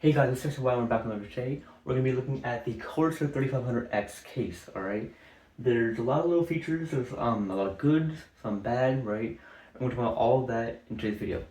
Hey guys, it's Mr. Y. We're back on another today. We're going to be looking at the Corsair 3500X case, alright? There's a lot of little features, there's a lot of good, some bad, right? I'm going to talk about all of that in today's video.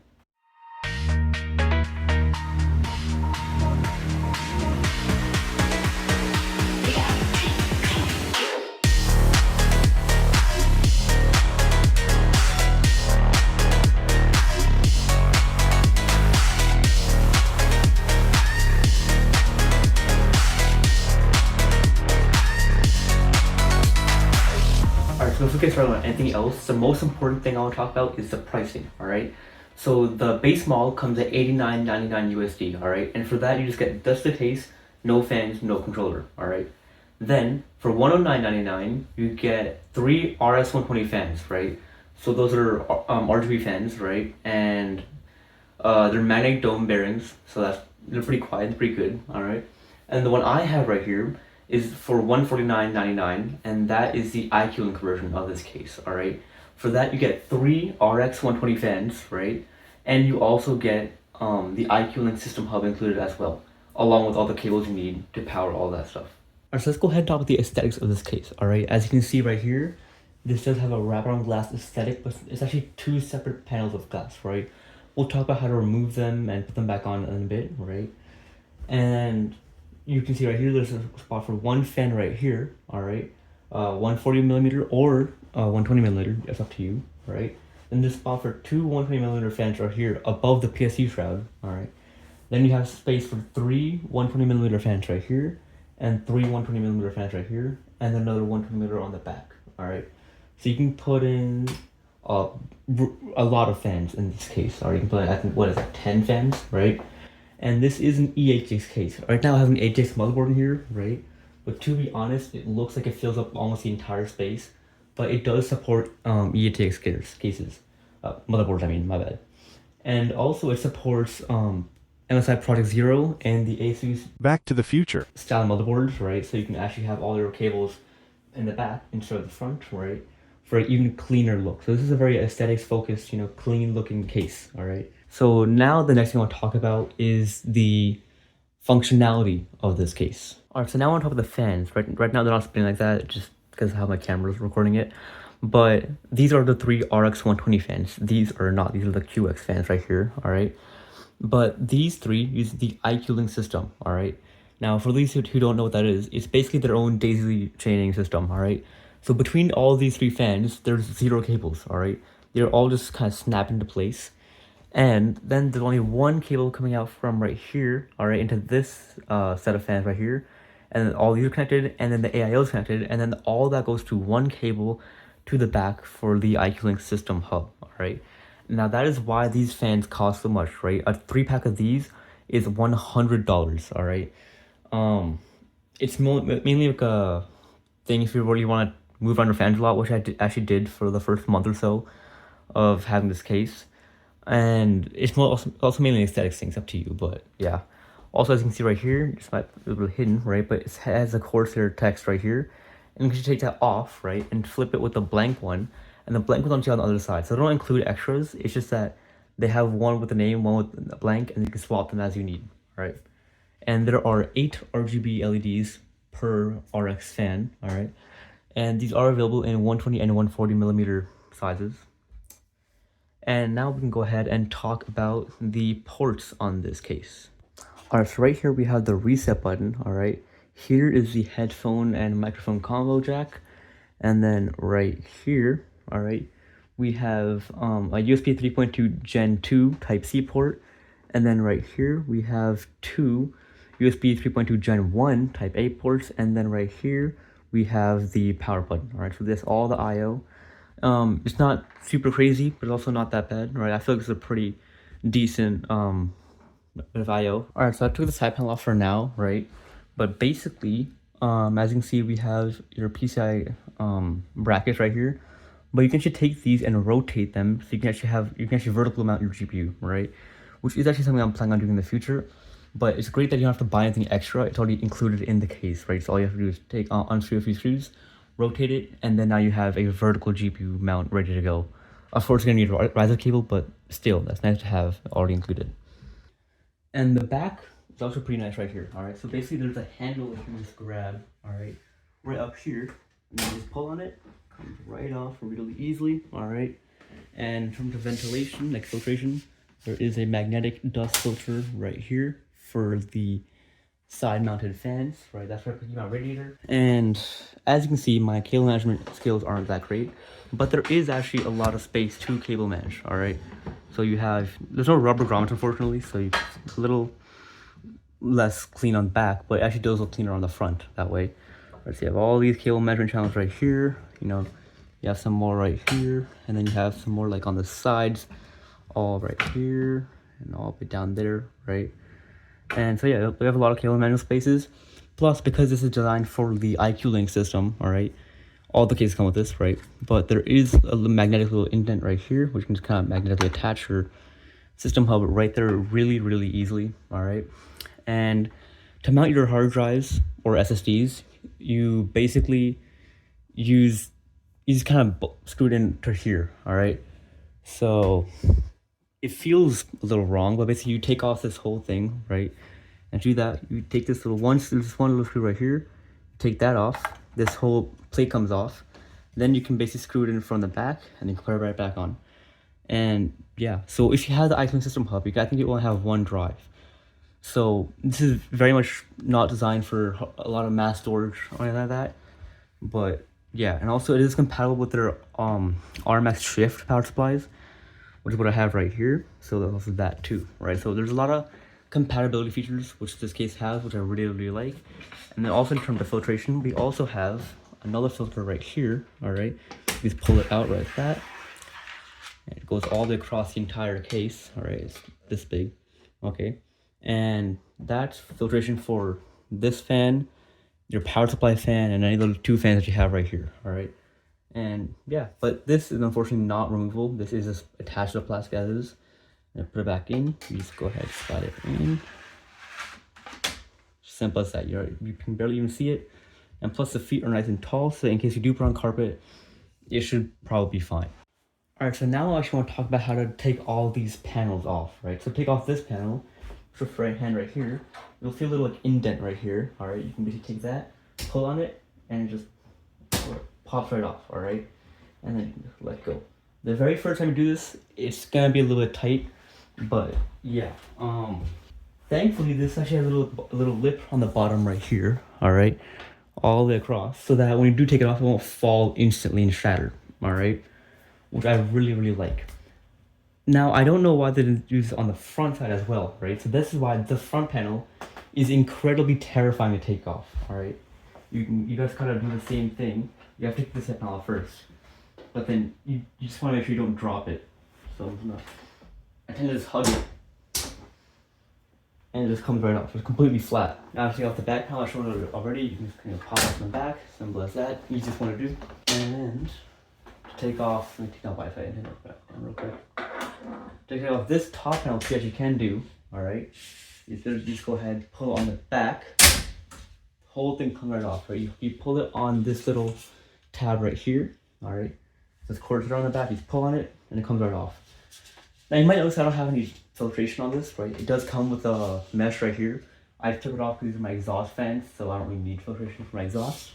Alright, so before we get started on anything else, the most important thing I want to talk about is the pricing, alright? So the base model comes at $89.99 USD, alright? And for that, you just get just the case, no fans, no controller, alright? Then, for $109.99, you get 3 RS120 fans, right? So those are RGB fans, right? And they're magnetic dome bearings, so they're pretty quiet, pretty good, alright? And the one I have right here is for $149.99, and that is the iQ-Link version of this case, alright? For that, you get 3 RX 120 fans, right? And you also get the iQ-Link system hub included as well, along with all the cables you need to power all that stuff. Alright, so let's go ahead and talk about the aesthetics of this case, alright? As you can see right here, this does have a wraparound glass aesthetic, but it's actually two separate panels of glass, right? We'll talk about how to remove them and put them back on in a bit, right? And you can see right here, there's a spot for one fan right here, alright? 140 millimeter or 120 millimeter, it's up to you, right? Then this spot for two 120 millimeter fans right here above the PSU shroud, alright? Then you have space for three 120 millimeter fans right here, and three 120 millimeter fans right here, and then another 120 millimeter on the back, alright? So you can put in a lot of fans in this case, alright? You can put in, I think, what is that, 10 fans, right? And this is an E-ATX case. Right now I have an ATX motherboard in here, right? But to be honest, it looks like it fills up almost the entire space. But it does support E-ATX cases. Motherboards, I mean, my bad. And also it supports MSI Project Zero and the Asus Back to the Future style motherboards, right? So you can actually have all your cables in the back instead of the front, right? For an even cleaner look. So this is a very aesthetics focused, clean looking case, all right? So now the next thing I want to talk about is the functionality of this case. All right, so now I want to talk about the fans. Right now they're not spinning like that just because of how my camera is recording it. But these are the three RX 120 fans. These are not. These are the QX fans right here, all right? But these three use the iQ-Link system, all right? Now, for these who don't know what that is, it's basically their own daisy chaining system, all right? So between all these three fans, there's 0 cables, all right? They're all just kind of snap into place. And then there's only one cable coming out from right here, all right, into this set of fans right here. And then all these are connected, and then the AIO is connected, and then all that goes to one cable to the back for the iQ-Link system hub, all right? Now that is why these fans cost so much, right? A 3-pack of these is $100, all right? It's mainly like a thing if you really want to move around your fans a lot, which I actually did for the first month or so of having this case. And it's also mainly aesthetics things, up to you, but yeah. Also, as you can see right here, it's might be a little hidden, right? But it has a Corsair text right here. And you can take that off, right? And flip it with the blank one. And the blank one's on the other side. So they don't include extras. It's just that they have one with the name, one with the blank, and you can swap them as you need, right? And there are 8 RGB LEDs per RX fan, all right? And these are available in 120 and 140 millimeter sizes. And now we can go ahead and talk about the ports on this case. All right, so right here we have the reset button, all right? Here is the headphone and microphone combo jack. And then right here, all right, we have a USB 3.2 Gen 2 Type-C port. And then right here, we have 2 USB 3.2 Gen 1 Type-A ports. And then right here, we have the power button, all right? So this all the I/O. It's not super crazy, but also not that bad, right? I feel like it's a pretty decent bit of I/O. All right, so I took the side panel off for now, right? But basically, as you can see, we have your PCI brackets right here. But you can actually take these and rotate them, so you can actually vertical mount your GPU, right? Which is actually something I'm planning on doing in the future. But it's great that you don't have to buy anything extra. It's already included in the case, right? So all you have to do is unscrew a few screws, rotate it, and then now you have a vertical GPU mount ready to go. Of course, you're gonna need a riser cable, but still, that's nice to have already included. And the back It's also pretty nice right here. All right, so basically there's a handle that you can just grab. All right, right up here, and you just pull on it, comes right off really easily. All right, and in terms of ventilation, like filtration, there is a magnetic dust filter right here for the side-mounted fans. Right, that's right, my radiator. And as you can see, my cable management skills aren't that great, but there is actually a lot of space to cable manage. All right, so you have, there's no rubber grommets unfortunately, so you a little less clean on the back, but it actually does look cleaner on the front that way. Right, so you have all these cable measurement channels right here, you know, you have some more right here, and then you have some more like on the sides, all right here, and all the way down there, right? And so yeah, we have a lot of cable management spaces. Plus, because this is designed for the IQ Link system, all right, all the cases come with this, right? But there is a magnetic little indent right here, which can just kind of magnetically attach your system hub right there really easily, all right? And to mount your hard drives or SSDs, you basically you just kind of screw it into here, all right? So it feels a little wrong, but basically you take off this whole thing, right? And to do that, you take this one little screw right here, take that off, this whole plate comes off, then you can basically screw it in from the back and then put it right back on. And yeah, so if you have the iCloud system hub, I think you only have one drive. So this is very much not designed for a lot of mass storage or anything like that. But yeah, and also it is compatible with their RMS shift power supplies, which is what I have right here. So there's also that too, right? So there's a lot of compatibility features which this case has, which I really like. And then also in terms of filtration, we also have another filter right here, all right? You just pull it out like that. And it goes all the way across the entire case, all right? It's this big, okay? And that's filtration for this fan, your power supply fan, and any little two fans that you have right here, all right? And yeah, but this is unfortunately not removable. This is just attached to the plastic as is. And put it back in. You just go ahead and slide it in. Simple as that. You can barely even see it. And plus the feet are nice and tall, so in case you do put on carpet, it should probably be fine. Alright, so now I actually want to talk about how to take all these panels off, right? So take off this panel, with right hand right here. You'll feel a little like indent right here. Alright, you can basically take that, pull on it, and it just pops right off, alright? And then you can just let go. The very first time you do this, it's gonna be a little bit tight, but yeah. Thankfully this actually has a little lip on the bottom right here, alright? All the way across, so that when you do take it off, it won't fall instantly and shatter, alright? Which I really like. Now, I don't know why they didn't use it on the front side as well, right? So this is why the front panel is incredibly terrifying to take off, alright? You guys gotta do the same thing. You have to take this panel off first. But then you just wanna make sure you don't drop it. So I tend to just hug it. And it just comes right off. It's completely flat. Now to take off the back panel, I showed it already. You can just kind of pop off from the back. Simple as that. Easiest one to do. And to take off, let me take out Wi-Fi and hit it real quick. To take off this top panel, which you can do, alright, is just go ahead, pull it on the back. The whole thing comes right off, right? You pull it on this little tab right here, alright? This Corsair on the back, you pull on it, and it comes right off. Now you might notice I don't have any filtration on this, right? It does come with a mesh right here. I took it off because these are my exhaust fans, so I don't really need filtration for my exhaust.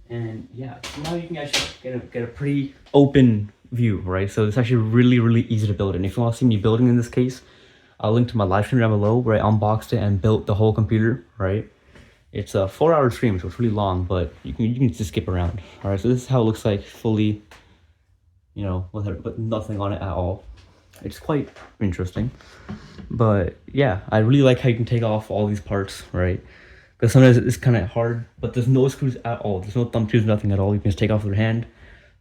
And yeah, so now you can actually get a pretty open view, right? So it's actually really easy to build. And if you want to see me building in this case, I'll link to my live stream down below where I unboxed it and built the whole computer, right? It's a 4-hour stream, so it's really long, but you can just skip around. All right, so this is how it looks like fully, you know, with nothing on it at all. It's quite interesting. But yeah, I really like how you can take off all these parts, right? Because sometimes it's kind of hard, but there's no screws at all. There's no thumb screws, nothing at all. You can just take off with your hand,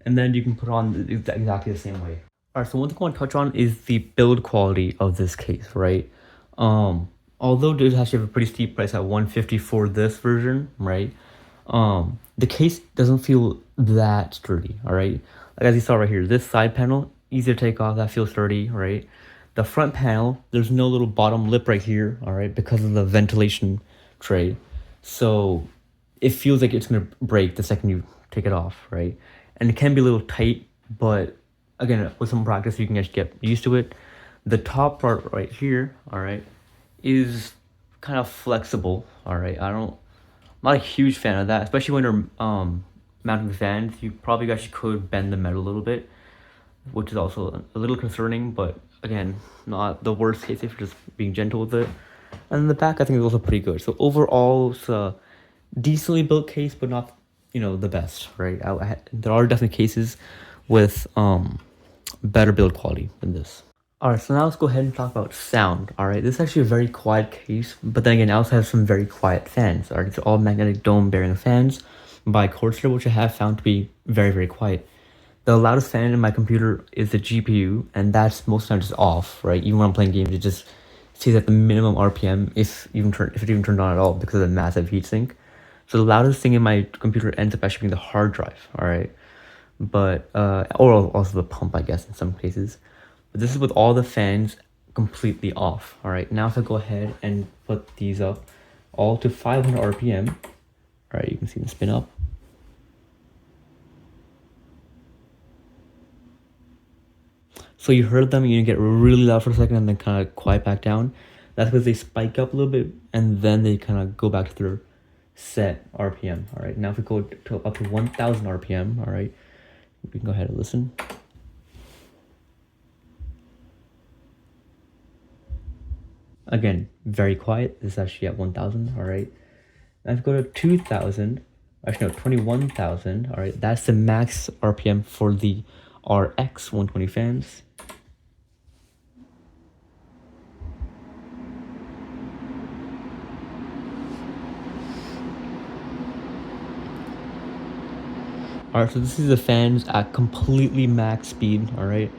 and then you can put on exactly the same way. All right, so one thing I want to touch on is the build quality of this case, right? Although it does actually have a pretty steep price at $150 for this version, right? The case doesn't feel that sturdy, all right? Like as you saw right here, this side panel, easy to take off, that feels sturdy, right? The front panel, there's no little bottom lip right here, all right, because of the ventilation tray. So it feels like it's gonna break the second you take it off, right? And it can be a little tight, but again, with some practice, you can just get used to it. The top part right here, all right, is kind of flexible. All right, I'm not a huge fan of that, especially when you're mounting the fans. You probably actually could bend the metal a little bit, which is also a little concerning. But again, not the worst case if you're just being gentle with it. And the back, I think, is also pretty good. So overall, it's a decently built case, but not the best, right? There are definitely cases with better build quality than this. All right, so now let's go ahead and talk about sound. All right, this is actually a very quiet case, but then again, I also have some very quiet fans. All right, these are all magnetic dome bearing fans by Corsair, which I have found to be very, very quiet. The loudest fan in my computer is the GPU, and that's most of the time just off, right? Even when I'm playing games, it just stays at the minimum RPM, if it even turned on at all, because of the massive heatsink. So the loudest thing in my computer ends up actually being the hard drive, all right? But or also the pump, I guess, in some cases. But this is with all the fans completely off. All right, now if I go ahead and put these up all to 500 RPM, all right, you can see them spin up. So you heard them, you get really loud for a second and then kind of quiet back down. That's because they spike up a little bit and then they kind of go back to their set RPM. All right, now if we go to up to 1000 RPM, all right, we can go ahead and listen. Again, very quiet. This is actually at 1000, all right. Now if we go to 2000, actually no, 21,000, all right, that's the max RPM for the RX 120 fans. Alright, so this is the fans at completely max speed, alright?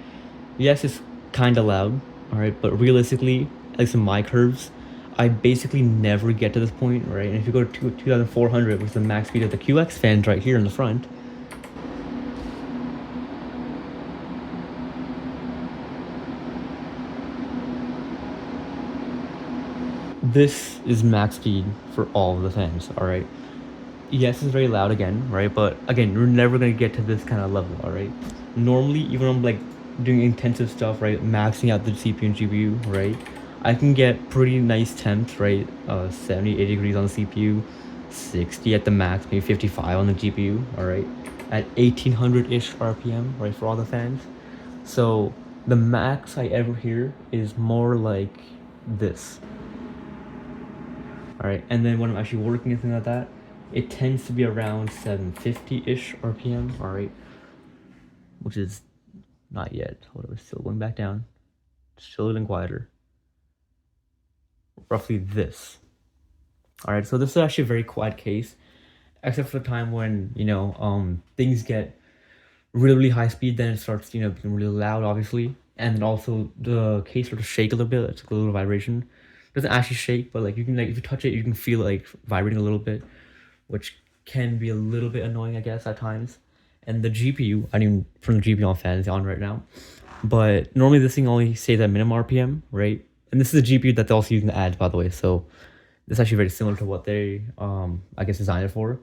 Yes, it's kinda loud, alright, but realistically, at least in my curves, I basically never get to this point, right? And if you go to 2400, which is the max speed of the QX fans right here in the front, this is max speed for all of the fans, alright? Yes, it's very loud again, right? But again, you're never gonna get to this kind of level, all right? Normally, even when I'm like doing intensive stuff, right, maxing out the CPU and GPU, right, I can get pretty nice temps, right? 70, 80 degrees on the CPU, 60 at the max, maybe 55 on the GPU, all right, at 1800-ish RPM, right, for all the fans. So the max I ever hear is more like this, all right? And then when I'm actually working and things like that, it tends to be around 750-ish RPM, all right, which is not yet. Hold on, still going back down, still a little quieter. Roughly this. All right, so this is actually a very quiet case, except for the time when things get really high speed, then it starts being really loud, obviously, and then also the case sort of shake a little bit. It's like a little vibration. It doesn't actually shake, but like you can if you touch it, you can feel it like vibrating a little bit, which can be a little bit annoying, I guess, at times. And the GPU, I didn't even turn the GPU on fans on right now, but normally this thing only stays at minimum RPM, right? And this is the GPU that they're also using the ads, by the way, so this is actually very similar to what they, I guess, designed it for.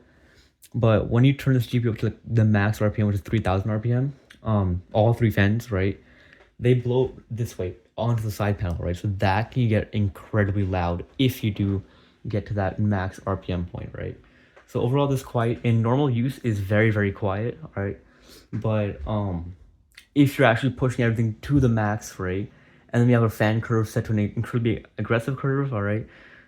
But when you turn this GPU up to like the max RPM, which is 3000 RPM, all three fans, right, they blow this way onto the side panel, right? So that can get incredibly loud if you do get to that max RPM point, right? So overall, this quiet in normal use is very, very quiet, right? But if you're actually pushing everything to the max, right, and then you have a fan curve set to an incredibly aggressive curve, all right,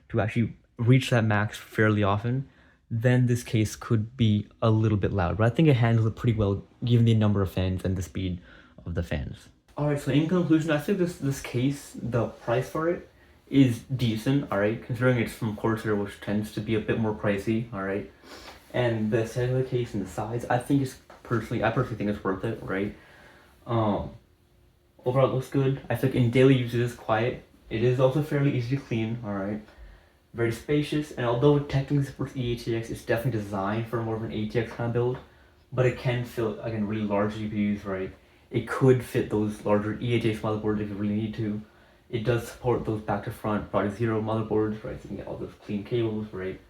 to actually reach that max fairly often, then this case could be a little bit loud. But I think it handles it pretty well given the number of fans and the speed of the fans. All right, so in conclusion, I think this case, the price for it is decent, all right, considering it's from Corsair, which tends to be a bit more pricey, all right, and the size of the case and the size, I personally think it's worth it, right? Overall, it looks good. I think in daily use it is quiet. It is also fairly easy to clean, all right, very spacious, and although it technically supports E-ATX, it's definitely designed for more of an ATX kind of build, but it can fit, again, really large GPUs, right? It could fit those larger E-ATX motherboards if you really need to. It does support those back to front Product Zero motherboards, right? So you can get all those clean cables, right?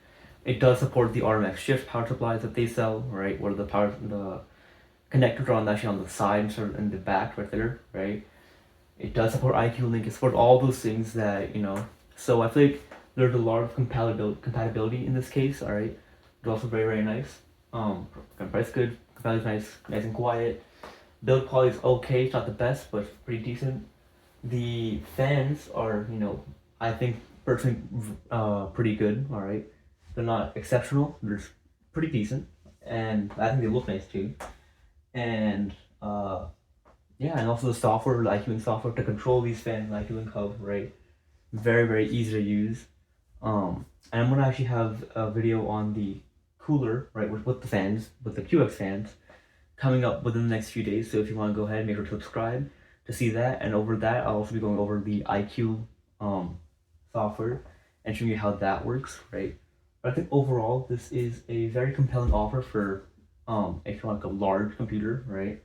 It does support the RMX shift power supplies that they sell, right? Where the connectors are actually on the side instead of in the back right there, right? It does support IQ Link. It supports all those things that, So I feel like There's a lot of compatibility in this case, alright? It's also very nice. Price good, compatibility's nice and quiet. Build quality is okay, it's not the best, but pretty decent. The fans are, I think personally, pretty good, alright? They're not exceptional, they're pretty decent, and I think they look nice too. And yeah, and also the software, the IQN software to control these fans, IQN Hub, right? Very easy to use. And I'm gonna actually have a video on the cooler, right, with the fans, with the QX fans, coming up within the next few days. So if you want to go ahead, make sure to subscribe to see that. And over that, I'll also be going over the IQ software and showing you how that works, right? But I think overall, this is a very compelling offer for if you want like a large computer, right?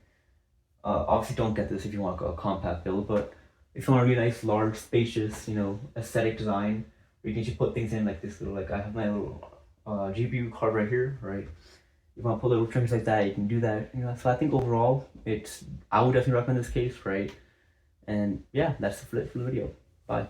Obviously, don't get this if you want like a compact build, but if you want a really nice, large, spacious, aesthetic design, where you can just put things in like this little, like I have my little GPU card right here, right? You want to put little trims like that, you can do that. So I think overall, I would definitely recommend this case, right? And yeah, that's it for the video. Bye.